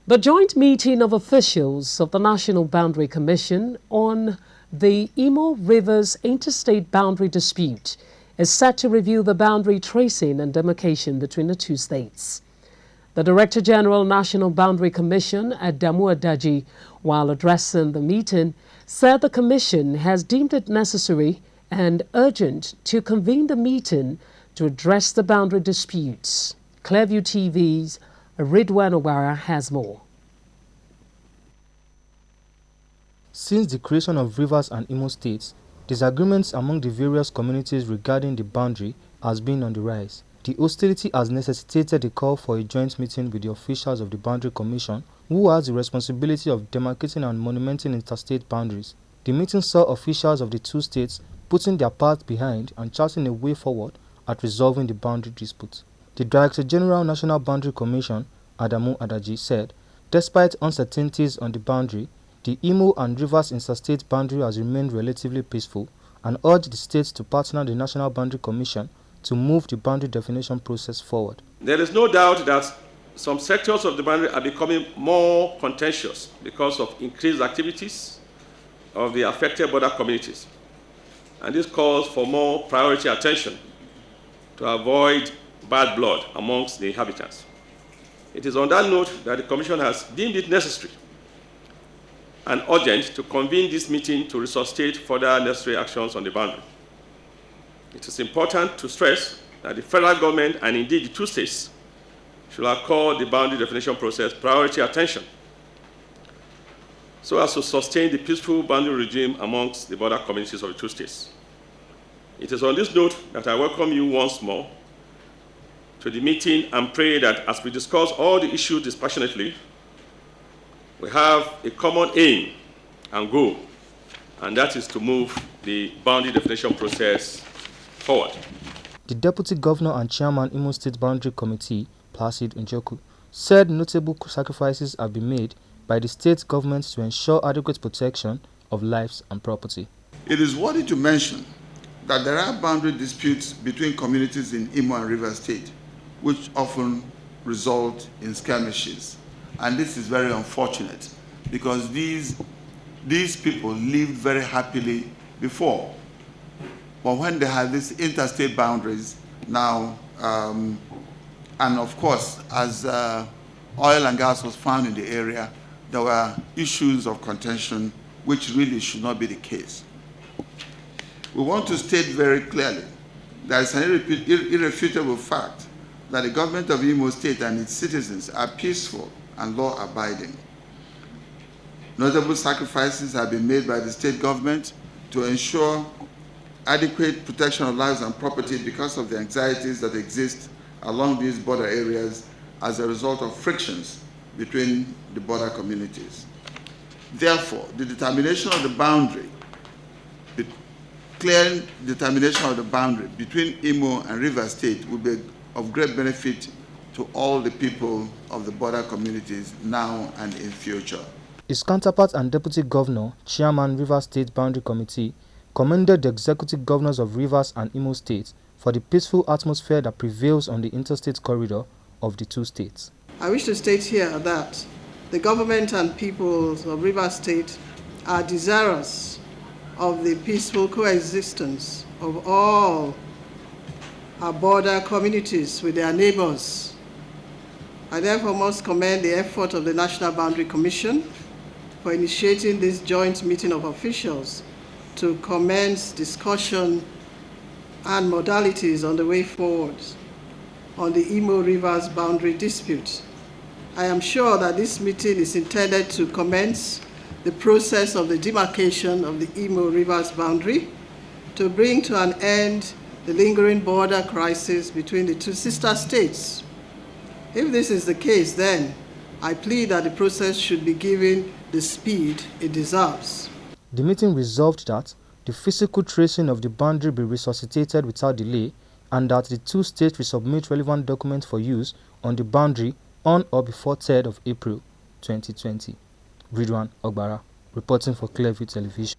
The joint meeting of officials of the National Boundary Commission on the Imo Rivers interstate boundary dispute is set to review the boundary tracing and demarcation between the two states. The Director General National Boundary Commission, ADAMU, while addressing the meeting, said the Commission has deemed it necessary and urgent to convene the meeting to address the boundary disputes. Clearview TV's Ridwan Obara has more. Since the creation of Rivers and Imo states, disagreements among the various communities regarding the boundary has been on the rise. The hostility has necessitated a call for a joint meeting with the officials of the Boundary Commission, who has the responsibility of demarcating and monumenting interstate boundaries. The meeting saw officials of the two states putting their part behind and charting a way forward at resolving the boundary dispute. The Director General National Boundary Commission, ADAMU, said, despite uncertainties on the boundary, the Imo and Rivers interstate boundary has remained relatively peaceful, and urged the states to partner the National Boundary Commission to move the boundary definition process forward. There is no doubt that some sectors of the boundary are becoming more contentious because of increased activities of the affected border communities. And this calls for more priority attention to avoid bad blood amongst the inhabitants. It is on that note that the Commission has deemed it necessary and urgent to convene this meeting to resuscitate further necessary actions on the boundary. It is important to stress that the federal government and indeed the two states should accord the boundary definition process priority attention so as to sustain the peaceful boundary regime amongst the border communities of the two states. It is on this note that I welcome you once more to the meeting and pray that as we discuss all the issues dispassionately, we have a common aim and goal, and that is to move the boundary definition process forward. The Deputy Governor and Chairman Imo State Boundary Committee, Placid Njoku, said notable sacrifices have been made by the state government to ensure adequate protection of lives and property. It is worthy to mention that there are boundary disputes between communities in Imo and Rivers State, which often result in skirmishes. And this is very unfortunate because these people lived very happily before. But when they have these interstate boundaries now, and of course, as oil and gas was found in the area, there were issues of contention which really should not be the case. We want to state very clearly that it's an irrefutable fact that the government of Imo State and its citizens are peaceful and law-abiding. Notable sacrifices have been made by the state government to ensure adequate protection of lives and property because of the anxieties that exist along these border areas as a result of frictions between the border communities. Therefore, the determination of the boundary, the clear determination of the boundary between Imo and Rivers State will be of great benefit to all the people of the border communities now and in future. His counterpart and Deputy Governor, Chairman Rivers State Boundary Committee, commended the executive governors of Rivers and Imo States for the peaceful atmosphere that prevails on the interstate corridor of the two states. I wish to state here that the government and peoples of Rivers State are desirous of the peaceful coexistence of all our border communities with their neighbors. I therefore must commend the effort of the National Boundary Commission for initiating this joint meeting of officials to commence discussion and modalities on the way forward on the Imo Rivers boundary dispute. I am sure that this meeting is intended to commence the process of the demarcation of the Imo Rivers boundary to bring to an end the lingering border crisis between the two sister states. If this is the case, then I plead that the process should be given the speed it deserves. The meeting resolved that the physical tracing of the boundary be resuscitated without delay and that the two states will submit relevant documents for use on the boundary on or before 3rd of April 2020. Ridwan Obara, reporting for Clearview Television.